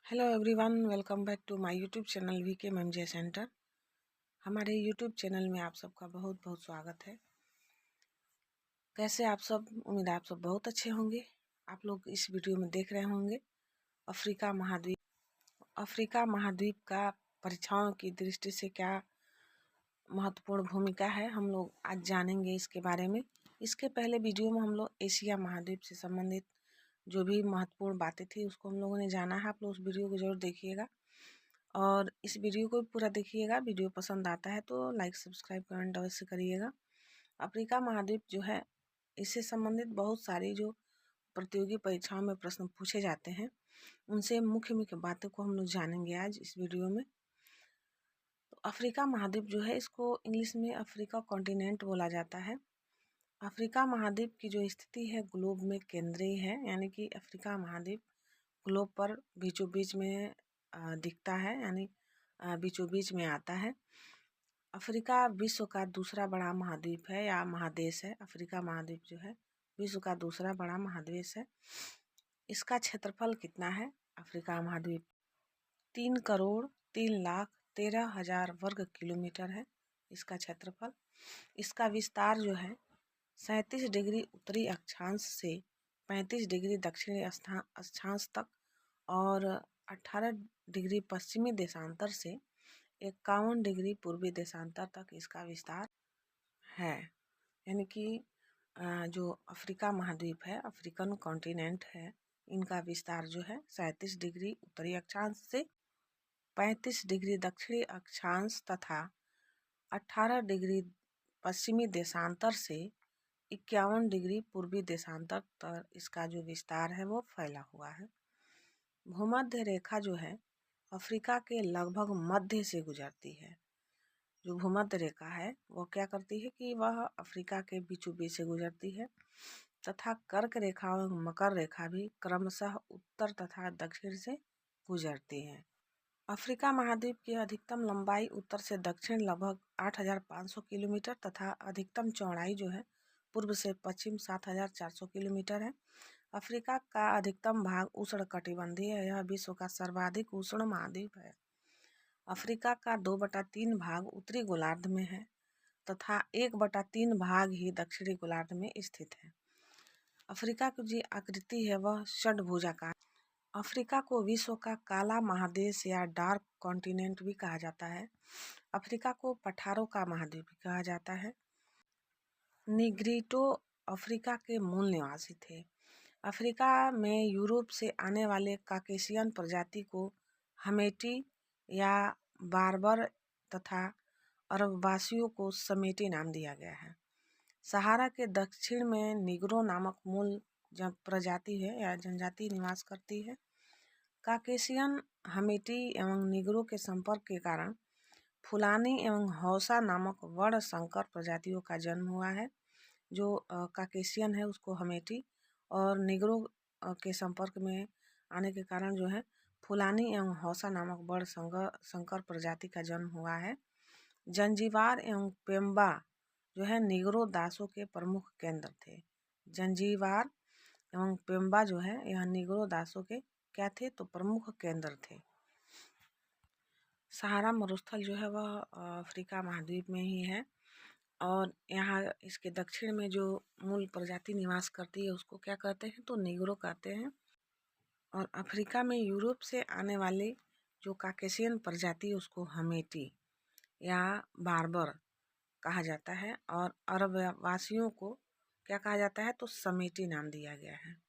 Hello everyone, welcome back to my YouTube channel VK MJ centre. हमारे YouTube channel में आप सबका बहुत बहुत स्वागत है। कैसे आप सब? उम्मीद आप सब बहुत अच्छे होंगे। आप लोग इस वीडियो में देख रहे होंगे अफ्रीका महाद्वीप का परीक्षाओं की दृष्टि से क्या महत्वपूर्ण भूमिका है, हम लोग आज जानेंगे इसके बारे में। इसके पहले वीडियो में हम लोग एशिया महाद्वीप से संबंधित जो भी महत्वपूर्ण बातें थी उसको हम लोगों ने जाना है। आप लोग उस वीडियो को जरूर देखिएगा और इस वीडियो को पूरा देखिएगा। वीडियो पसंद आता है तो लाइक सब्सक्राइब कमेंट अवश्य करिएगा। अफ्रीका महाद्वीप जो है, इससे संबंधित बहुत सारी जो प्रतियोगी परीक्षाओं में प्रश्न पूछे जाते हैं उनसे मुख्य मुख्य बातों को हम लोग जानेंगे आज इस वीडियो में। तो अफ्रीका महाद्वीप जो है, इसको इंग्लिश में अफ्रीका कॉन्टिनेंट बोला जाता है। अफ्रीका महाद्वीप की जो स्थिति है ग्लोब में केंद्रीय है, यानी कि अफ्रीका महाद्वीप ग्लोब पर बीचों बीच में दिखता है, यानी बीचों बीच में आता है। अफ्रीका विश्व का दूसरा बड़ा महाद्वीप है या महादेश है। अफ्रीका महाद्वीप जो है विश्व का दूसरा बड़ा महादेश है। इसका क्षेत्रफल कितना है? अफ्रीका महाद्वीप 3,03,13,000 वर्ग किलोमीटर है इसका क्षेत्रफल। इसका विस्तार जो है 37 डिग्री उत्तरी अक्षांश से 35 डिग्री दक्षिणी अक्षांश तक और 18 डिग्री पश्चिमी देशांतर से 51 डिग्री पूर्वी देशांतर तक इसका विस्तार है। यानी कि जो अफ्रीका महाद्वीप है, अफ्रीकन कॉन्टिनेंट है, इनका विस्तार जो है 37 डिग्री उत्तरी अक्षांश से 35 डिग्री दक्षिणी अक्षांश तथा 18 डिग्री पश्चिमी देशांतर से 51 डिग्री पूर्वी देशांतर तक इसका जो विस्तार है वो फैला हुआ है। भूमध्य रेखा जो है अफ्रीका के लगभग मध्य से गुजरती है। जो भूमध्य रेखा है वो क्या करती है कि वह अफ्रीका के बीचों बीच से गुजरती है तथा कर्क रेखा और मकर रेखा भी क्रमशः उत्तर तथा दक्षिण से गुजरती है। अफ्रीका महाद्वीप की अधिकतम लंबाई उत्तर से दक्षिण लगभग 8,500 किलोमीटर तथा अधिकतम चौड़ाई जो है पूर्व से पश्चिम 7,400 किलोमीटर है। अफ्रीका का अधिकतम भाग उष्णकटिबंधीय है। यह विश्व का सर्वाधिक उष्ण महाद्वीप है। अफ्रीका का 2/3 भाग उत्तरी गोलार्ध में है तथा 1/3 भाग ही दक्षिणी गोलार्ध में स्थित है। अफ्रीका की जो आकृति है वह षड्भुजाकार। अफ्रीका को विश्व का काला महादेश या डार्क कॉन्टिनेंट भी कहा जाता है। अफ्रीका को पठारों का महाद्वीप भी कहा जाता है। निग्रिटो अफ्रीका के मूल निवासी थे। अफ्रीका में यूरोप से आने वाले काकेशियन प्रजाति को हमेटी या बार्बर तथा अरबवासियों को समेटी नाम दिया गया है। सहारा के दक्षिण में निग्रो नामक मूल प्रजाति है या जनजाति निवास करती है। काकेशियन, हमेटी एवं निग्रो के संपर्क के कारण फुलानी एवं हौसा नामक वर्ण संकर प्रजातियों का जन्म हुआ है। जो काकेशियन है उसको हमेटी और निग्रो के संपर्क में आने के कारण जो है फुलानी एवं हौसा नामक वर्ण संकर प्रजाति का जन्म हुआ है। जंजीबार एवं पेम्बा जो है निग्रो दासों के प्रमुख केंद्र थे। जंजीबार एवं पेम्बा जो है यह निग्रो दासों के क्या थे? तो प्रमुख केंद्र थे। सहारा मरुस्थल जो है वह अफ्रीका महाद्वीप में ही है और यहाँ इसके दक्षिण में जो मूल प्रजाति निवास करती है उसको क्या कहते हैं? तो निग्रो कहते हैं। और अफ्रीका में यूरोप से आने वाले जो काकेशियन प्रजाति उसको हमेटी या बार्बर कहा जाता है और अरब वासियों को क्या कहा जाता है? तो समेटी नाम दिया गया है।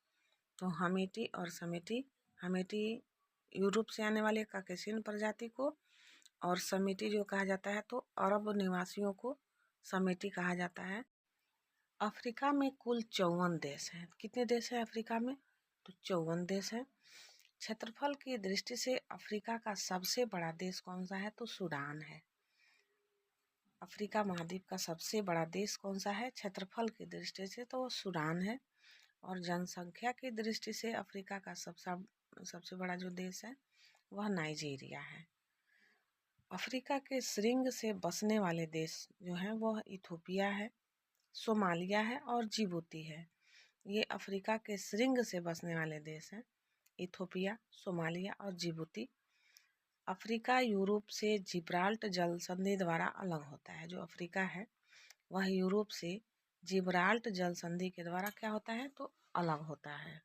तो हमेटी और समेटी, हमेटी यूरोप से आने वाले काकेशियन प्रजाति को और समेटी जो कहा जाता है तो अरब निवासियों को समेटी कहा जाता है। अफ्रीका में कुल 54 देश हैं। कितने देश हैं अफ्रीका में? तो 54 देश हैं। क्षेत्रफल की दृष्टि से अफ्रीका का सबसे बड़ा देश कौन सा है? तो सूडान है। अफ्रीका महाद्वीप का सबसे बड़ा देश कौन सा है क्षेत्रफल की दृष्टि से? तो सूडान है। और जनसंख्या की दृष्टि से अफ्रीका का सबसे बड़ा जो देश है वह नाइजीरिया है। अफ्रीका के श्रृंग से बसने वाले देश जो हैं वह इथोपिया है, सोमालिया है और जिबूती है। ये अफ्रीका के श्रृंग से बसने वाले देश हैं। इथोपिया, सोमालिया और जिबूती। अफ्रीका यूरोप से जिब्राल्टर जल संधि द्वारा अलग होता है। जो अफ्रीका है वह यूरोप से जिब्राल्टर जल संधि के द्वारा क्या होता है तो अलग होता है।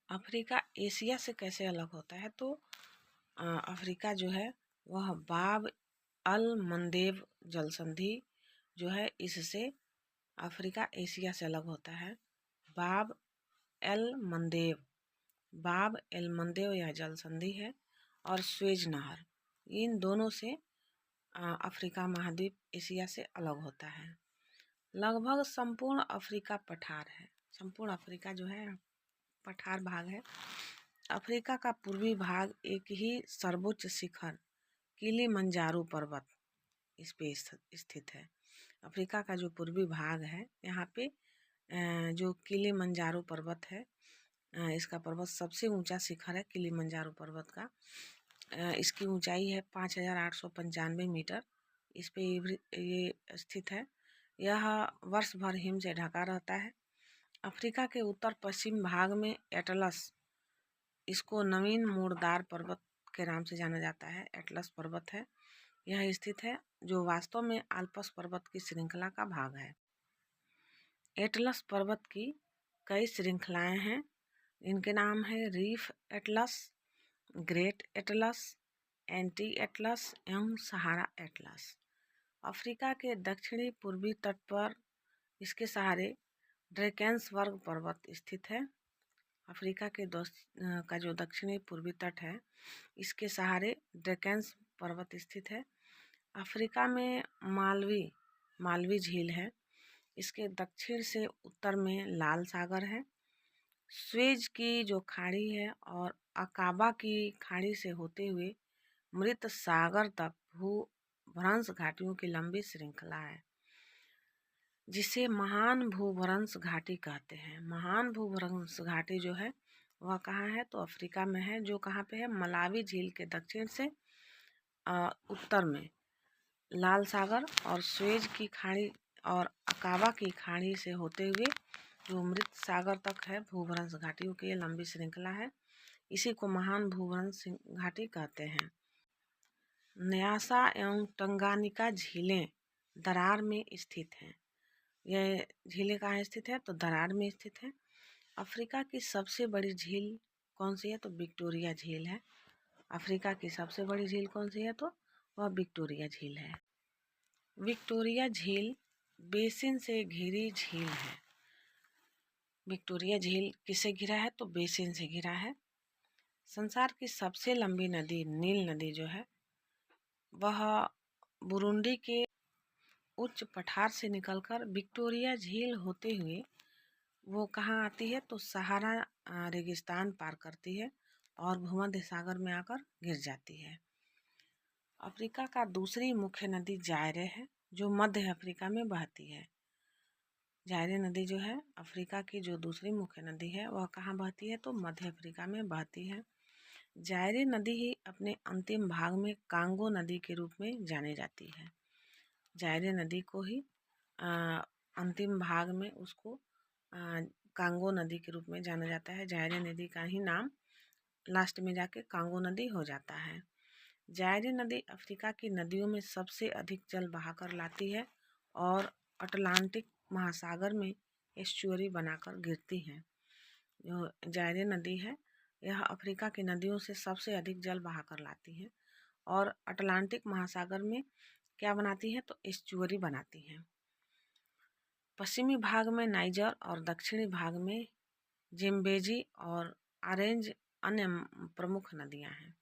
अफ्रीका एशिया से कैसे अलग होता है तो अफ्रीका जो है वह बाब अल मंदेब जल संधि जो है इससे अफ्रीका एशिया से अलग होता है। बाब एल मंदेब बाब एल मंदेब यह जल संधि है और स्वेज नहर, इन दोनों से अफ्रीका महाद्वीप एशिया से अलग होता है। लगभग संपूर्ण अफ्रीका पठार है। संपूर्ण अफ्रीका जो है पठार भाग है। अफ्रीका का पूर्वी भाग एक ही सर्वोच्च शिखर किलिमंजारो पर्वत इस पे स्थित है। अफ्रीका का जो पूर्वी भाग है यहाँ पे जो किलिमंजारो पर्वत है, इसका पर्वत सबसे ऊंचा शिखर है किलिमंजारो पर्वत का। इसकी ऊंचाई है 5895 मीटर। इस पे ये स्थित है। यह वर्ष भर हिम से ढका रहता है। अफ्रीका के उत्तर पश्चिम भाग में एटलस, इसको नवीन मोड़दार पर्वत के नाम से जाना जाता है, एटलस पर्वत है यह स्थित है, जो वास्तव में आल्प्स पर्वत की श्रृंखला का भाग है। एटलस पर्वत की कई श्रृंखलाएं हैं। इनके नाम है reef Atlas, great Atlas, anti Atlas एवं सहारा एटलस। अफ्रीका के दक्षिणी पूर्वी तट पर इसके सहारे ड्रैकेंसबर्ग पर्वत स्थित है। अफ्रीका के का जो दक्षिणी पूर्वी तट है इसके सहारे ड्रैकेंस पर्वत स्थित है। अफ्रीका में मालवी झील है। इसके दक्षिण से उत्तर में लाल सागर है। स्वेज की जो खाड़ी है और अकाबा की खाड़ी से होते हुए मृत सागर तक भूभ्रंश घाटियों की लंबी श्रृंखला है, जिसे महान भूभ्रंश घाटी कहते हैं। महान भूभ्रंश घाटी जो है वह कहाँ है तो अफ्रीका में है। जो कहाँ पे है, मलावी झील के दक्षिण से उत्तर में लाल सागर और स्वेज की खाड़ी और अकाबा की खाड़ी से होते हुए जो मृत सागर तक है भूभ्रंश घाटियों की लंबी श्रृंखला है। इसी को महान भूभ्रंश घाटी कहते हैं। न्यासा एवं टंगानिका झीलें दरार में स्थित हैं। यह झीलें कहाँ स्थित है तो दरार में स्थित है। अफ्रीका की सबसे बड़ी झील कौन सी है तो विक्टोरिया झील है। अफ्रीका की सबसे बड़ी झील कौन सी है तो वह विक्टोरिया झील है। विक्टोरिया झील बेसिन से घिरी झील है। विक्टोरिया झील किससे घिरा है तो बेसिन से घिरा है। संसार की सबसे लंबी नदी नील नदी जो है वह बुरुंडी के उच्च पठार से निकलकर विक्टोरिया झील होते हुए वो कहाँ आती है तो सहारा रेगिस्तान पार करती है और भूमध्य सागर में आकर गिर जाती है। अफ्रीका का दूसरी मुख्य नदी जायरे है जो मध्य अफ्रीका में बहती है। जायरे नदी जो है अफ्रीका की जो दूसरी मुख्य नदी है वह कहाँ बहती है तो मध्य अफ्रीका में बहती है। जायरे नदी ही अपने अंतिम भाग में कांगो नदी के रूप में जानी जाती है। जायरे नदी को ही अंतिम भाग में उसको कांगो नदी के रूप में जाना जाता है। जायरे नदी का ही नाम लास्ट में जाके कांगो नदी हो जाता है। जायरे नदी अफ्रीका की नदियों में सबसे अधिक जल बहाकर लाती है और अटलांटिक महासागर में एस्चुअरी बनाकर गिरती है। जो जायरे नदी है यह अफ्रीका की नदियों से सबसे अधिक जल बहाकर लाती है और अटलांटिक महासागर में क्या बनाती है तो एस्चुअरी बनाती है। पश्चिमी भाग में नाइजर और दक्षिणी भाग में जिम्बेजी और ऑरेंज अन्य प्रमुख नदियां हैं।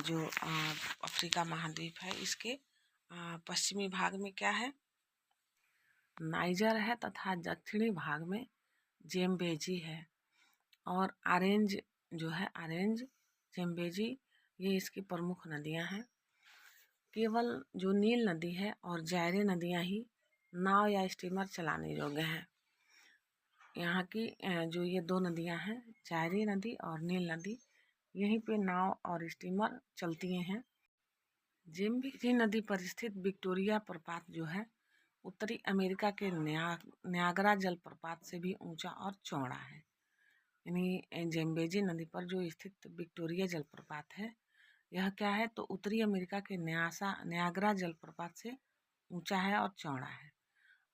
जो अफ्रीका महाद्वीप है इसके पश्चिमी भाग में क्या है नाइजर है तथा दक्षिणी भाग में जेम्बेजी है और ऑरेंज जो है ऑरेंज जेम्बेजी ये इसकी प्रमुख नदियां हैं। केवल जो नील नदी है और जायरे नदियां ही नाव या स्टीमर चलाने योग्य हैं। यहाँ की जो ये दो नदियां हैं जायरे नदी और नील नदी, यहीं पे नाव और स्टीमर चलती हैं। जेम्बेजी नदी पर स्थित विक्टोरिया प्रपात जो है उत्तरी अमेरिका के न्यागरा जलप्रपात से भी ऊंचा और चौड़ा है। यानी जेम्बेजी नदी पर जो स्थित विक्टोरिया जलप्रपात है, यह क्या है तो उत्तरी अमेरिका के न्यायाग्रा जलप्रपात से ऊंचा है और चौड़ा है।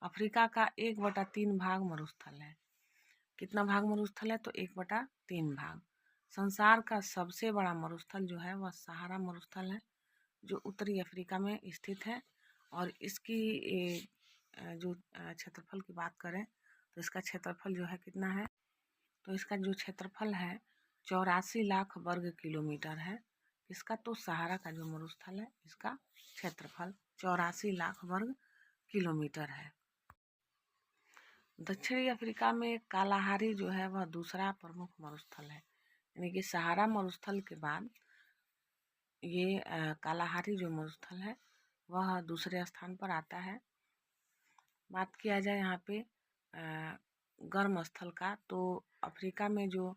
अफ्रीका का 1/3 भाग मरुस्थल है। कितना भाग मरुस्थल है तो 1/3 भाग। संसार का सबसे बड़ा मरुस्थल जो है वह सहारा मरुस्थल है, जो उत्तरी अफ्रीका में स्थित है। और इसकी जो क्षेत्रफल की बात करें तो इसका क्षेत्रफल जो है कितना है, तो इसका जो क्षेत्रफल है 84 लाख वर्ग किलोमीटर है। इसका तो सहारा का जो मरुस्थल है इसका क्षेत्रफल 84 लाख वर्ग किलोमीटर है। दक्षिणी अफ्रीका में कालाहारी जो है वह दूसरा प्रमुख मरुस्थल है, यानी कि सहारा मरुस्थल के बाद ये कालाहारी जो मरुस्थल है वह दूसरे स्थान पर आता है। बात किया जाए यहाँ पे गर्म स्थल का, तो अफ्रीका में जो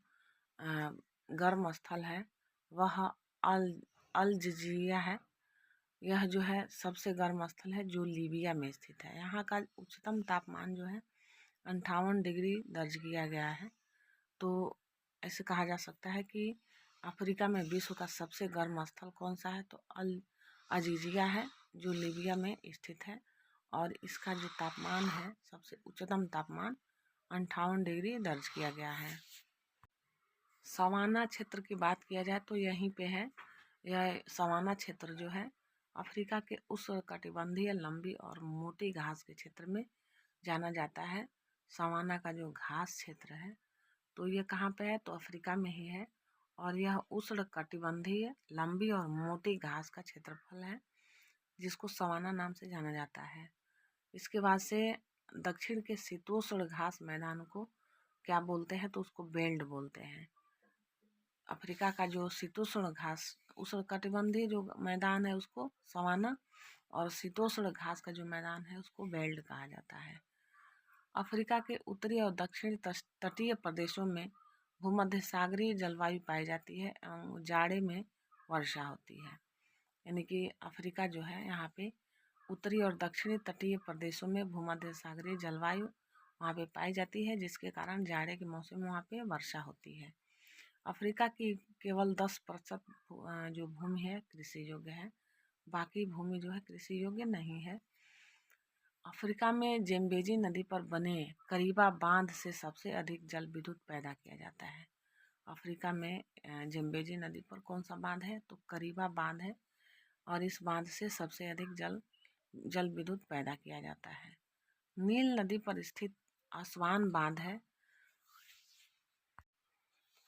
गर्म स्थल है वह अल जजीरिया है। यह जो है सबसे गर्म स्थल है जो लीबिया में स्थित है। यहाँ का उच्चतम तापमान जो है 58 डिग्री दर्ज किया गया है। तो ऐसे कहा जा सकता है कि अफ्रीका में विश्व का सबसे गर्म स्थल कौन सा है, तो अल अजीजिया है जो लीबिया में स्थित है। और इसका जो तापमान है सबसे उच्चतम तापमान 58 डिग्री दर्ज किया गया है। सवाना क्षेत्र की बात किया जाए तो यहीं पे है। यह सवाना क्षेत्र जो है अफ्रीका के उष्णकटिबंधीय लंबी और मोटी घास के क्षेत्र में जाना जाता है। सवाना का जो घास क्षेत्र है तो ये कहाँ पे है, तो अफ्रीका में ही है। और यह उष्णकटिबंधीय लंबी और मोटी घास का क्षेत्रफल है जिसको सवाना नाम से जाना जाता है। इसके बाद से दक्षिण के शीतोष्ण घास मैदान को क्या बोलते हैं, तो उसको बेल्ट बोलते हैं। अफ्रीका का जो शीतोष्ण घास उष्णकटिबंधीय जो मैदान है उसको सवाना, और शीतोष्ण घास का जो मैदान है उसको बेल्ट कहा जाता है। अफ्रीका के उत्तरी और दक्षिणी तटीय प्रदेशों में भूमध्य सागरीय जलवायु पाई जाती है एवं जाड़े में वर्षा होती है। यानी कि अफ्रीका जो है यहाँ पे उत्तरी और दक्षिणी तटीय प्रदेशों में भूमध्य सागरीय जलवायु वहाँ पे पाई जाती है, जिसके कारण जाड़े के मौसम में वहाँ पे वर्षा होती है। अफ्रीका की केवल 10% जो भूमि है कृषि योग्य है, बाकी भूमि जो है कृषि योग्य नहीं है। अफ्रीका में जेम्बेजी नदी पर बने करीबा बांध से सबसे अधिक जल विद्युत पैदा किया जाता है। अफ्रीका में जेम्बेजी नदी पर कौन सा बांध है, तो करीबा बांध है, और इस बांध से सबसे अधिक जल विद्युत पैदा किया जाता है। नील नदी पर स्थित असवान बांध है।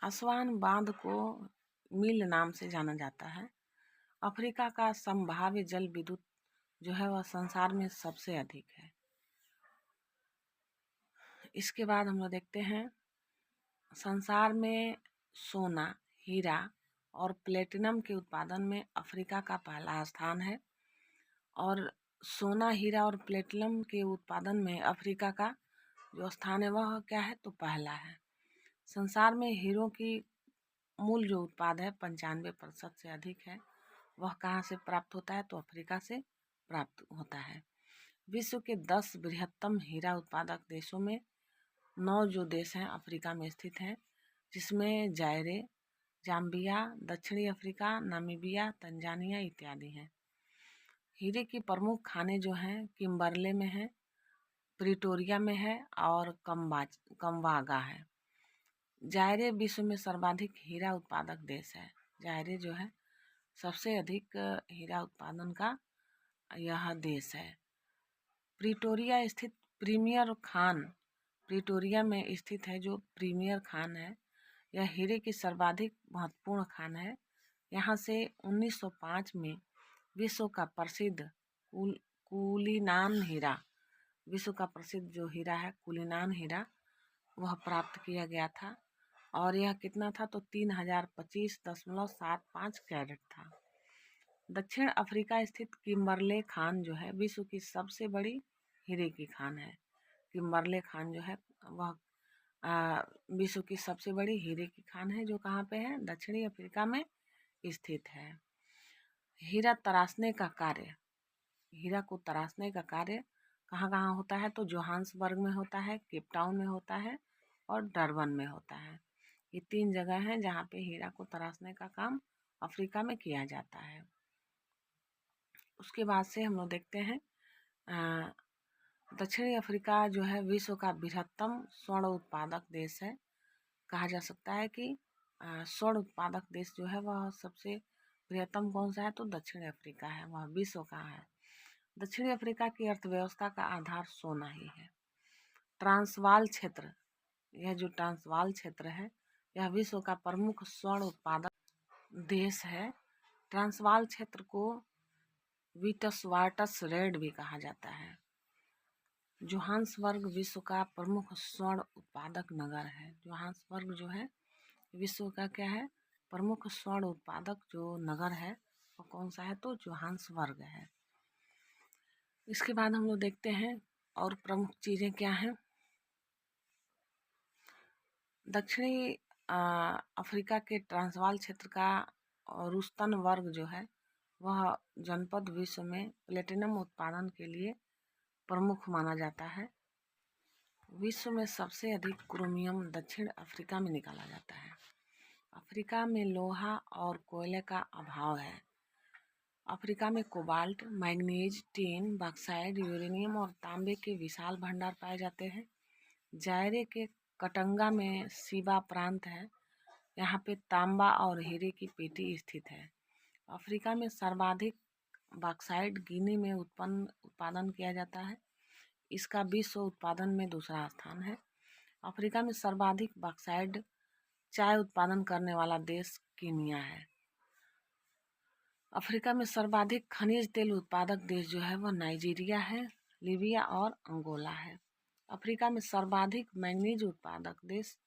असवान बांध को मिल नाम से जाना जाता है। अफ्रीका का संभाव्य जल विद्युत जो है वह संसार में सबसे अधिक है। इसके बाद हम लोग देखते हैं संसार में सोना, हीरा और प्लेटिनम के उत्पादन में अफ्रीका का पहला स्थान है। और सोना, हीरा और प्लेटिनम के उत्पादन में अफ्रीका का जो स्थान है वह क्या है, तो पहला है। संसार में हीरों की मूल जो उत्पाद है 95% से अधिक है, वह कहाँ से प्राप्त होता है, तो अफ्रीका से प्राप्त होता है। विश्व के 10 बृहत्तम हीरा उत्पादक देशों में 9 जो देश हैं अफ्रीका में स्थित हैं, जिसमें जायरे, जाम्बिया, दक्षिणी अफ्रीका, नामीबिया, तंजानिया इत्यादि हैं। हीरे की प्रमुख खानें जो हैं किम्बरले में है, प्रिटोरिया में है और कम्बागा है। जायरे विश्व में सर्वाधिक हीरा उत्पादक देश है। जायरे जो है सबसे अधिक हीरा उत्पादन का यह देश है। प्रिटोरिया स्थित प्रीमियर खान, प्रिटोरिया में स्थित है जो प्रीमियर खान है, यह हीरे की सर्वाधिक महत्वपूर्ण खान है। यहाँ से 1905 में विश्व का प्रसिद्ध कुलीनान हीरा, विश्व का प्रसिद्ध जो हीरा है कुलीनान हीरा, वह प्राप्त किया गया था। और यह कितना था, तो 3025.75 कैरेट था। दक्षिण अफ्रीका स्थित किम्बरले खान जो है विश्व की सबसे बड़ी हीरे की खान है। किम्बरले खान जो है वह विश्व की सबसे बड़ी हीरे की खान है, जो कहाँ पे है, दक्षिणी अफ्रीका में स्थित है। हीरा तराशने का कार्य, हीरा को तराशने का कार्य कहाँ कहाँ होता है, तो जोहान्सबर्ग में होता है, केप टाउन में होता है और डरबन में होता है। ये 3 जगह हैं जहाँ पे हीरा को तराशने का काम अफ्रीका में किया जाता है। उसके बाद से हम लोग देखते हैं दक्षिणी अफ्रीका जो है विश्व का बृहत्तम स्वर्ण उत्पादक देश है। कहा जा सकता है कि स्वर्ण उत्पादक देश जो है वह सबसे बृहत्तम कौन सा है, तो दक्षिणी अफ्रीका है, वह विश्व का है। दक्षिणी अफ्रीका की अर्थव्यवस्था का आधार सोना ही है। ट्रांसवाल क्षेत्र, यह जो ट्रांसवाल क्षेत्र है यह विश्व का प्रमुख स्वर्ण उत्पादक देश है। ट्रांसवाल क्षेत्र को विटसवाटस रेड भी कहा जाता है। जोहान्सबर्ग विश्व का प्रमुख स्वर्ण उत्पादक नगर है। जोहान्सबर्ग जो है विश्व का क्या है, प्रमुख स्वर्ण उत्पादक जो नगर है वो कौन सा है, तो जोहान्सबर्ग है। इसके बाद हम लोग देखते हैं और प्रमुख चीज़ें क्या हैं। दक्षिणी अफ्रीका के ट्रांसवाल क्षेत्र का रुस्तन वर्ग जो है वह जनपद विश्व में प्लेटिनम उत्पादन के लिए प्रमुख माना जाता है। विश्व में सबसे अधिक क्रोमियम दक्षिण अफ्रीका में निकाला जाता है। अफ्रीका में लोहा और कोयले का अभाव है। अफ्रीका में cobalt, manganese, tin, bauxite, uranium और तांबे के विशाल भंडार पाए जाते हैं। जायरे के कटंगा में सीबा प्रांत है, यहाँ पे तांबा और हीरे की पेटी स्थित है। अफ्रीका में सर्वाधिक बॉक्साइट गिनी में उत्पादन किया जाता है। इसका विश्व उत्पादन में दूसरा स्थान है। अफ्रीका में सर्वाधिक बॉक्साइट चाय उत्पादन करने वाला देश कीनिया है। अफ्रीका में सर्वाधिक खनिज तेल उत्पादक देश जो है वह नाइजीरिया है, लीबिया और अंगोला है। अफ्रीका में सर्वाधिक मैंगनीज उत्पादक देश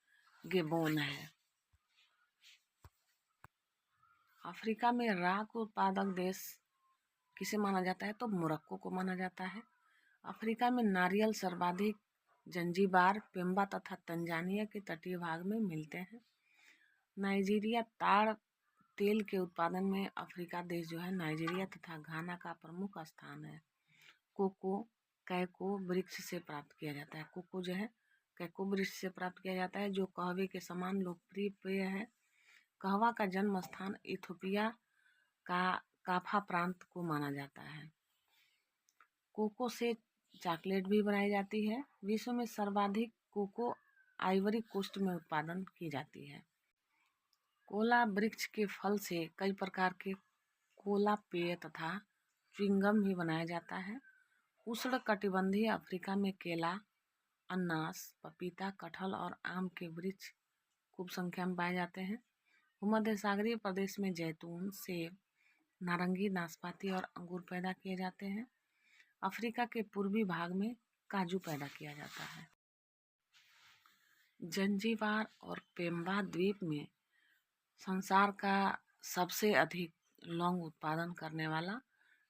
गेबोन है। अफ्रीका में राख उत्पादक देश किसे माना जाता है, तो मोरक्को को माना जाता है। अफ्रीका में नारियल सर्वाधिक जंजीबार, पेम्बा तथा तंजानिया के तटीय भाग में मिलते हैं। नाइजीरिया ताड़ तेल के उत्पादन में अफ्रीका देश जो है नाइजीरिया तथा घाना का प्रमुख स्थान है। कोको कैको वृक्ष से प्राप्त किया जाता है। कोको जो है कैको वृक्ष से प्राप्त किया जाता है जो कहवे के समान लोकप्रिय पेय है। कहवा का जन्म स्थान इथोपिया का काफा प्रांत को माना जाता है। कोको से चॉकलेट भी बनाई जाती है। विश्व में सर्वाधिक कोको आइवरी कोस्ट में उत्पादन की जाती है। कोला वृक्ष के फल से कई प्रकार के कोला पेय तथा च्युइंगम भी बनाया जाता है। उष्णकटिबंधीय अफ्रीका में केला, अनानास, पपीता, कटहल और आम के वृक्ष खूब संख्या में पाए जाते हैं। भूमध्य सागरीय प्रदेश में जैतून, सेब, नारंगी, नाशपाती और अंगूर पैदा किए जाते हैं। अफ्रीका के पूर्वी भाग में काजू पैदा किया जाता है। जंजीबार और पेम्बा द्वीप में संसार का सबसे अधिक लौंग उत्पादन करने वाला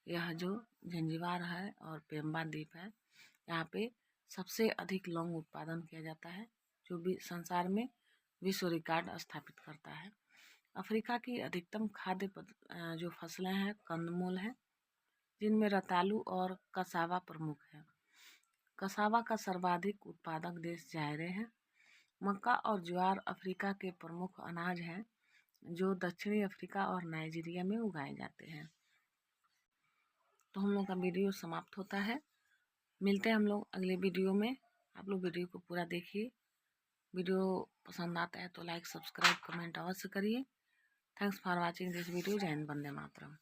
यह जो जंजीबार है और पेम्बा द्वीप है, यहाँ पे सबसे अधिक लौंग उत्पादन किया जाता है जो भी संसार में विश्व रिकॉर्ड स्थापित करता है। अफ्रीका की अधिकतम खाद्य जो फसलें हैं कंदमूल हैं, जिनमें रतालू और कसावा प्रमुख है। कसावा का सर्वाधिक उत्पादक देश जायरे है। मक्का और ज्वार अफ्रीका के प्रमुख अनाज हैं जो दक्षिणी अफ्रीका और नाइजीरिया में उगाए जाते हैं। तो हम लोग का वीडियो समाप्त होता है। मिलते हैं हम लोग अगले वीडियो में। आप लोग वीडियो को पूरा देखिए। वीडियो पसंद आता है तो लाइक, सब्सक्राइब, कमेंट अवश्य करिए। Thanks for watching this video. जय हिंद, वंदे मातरम।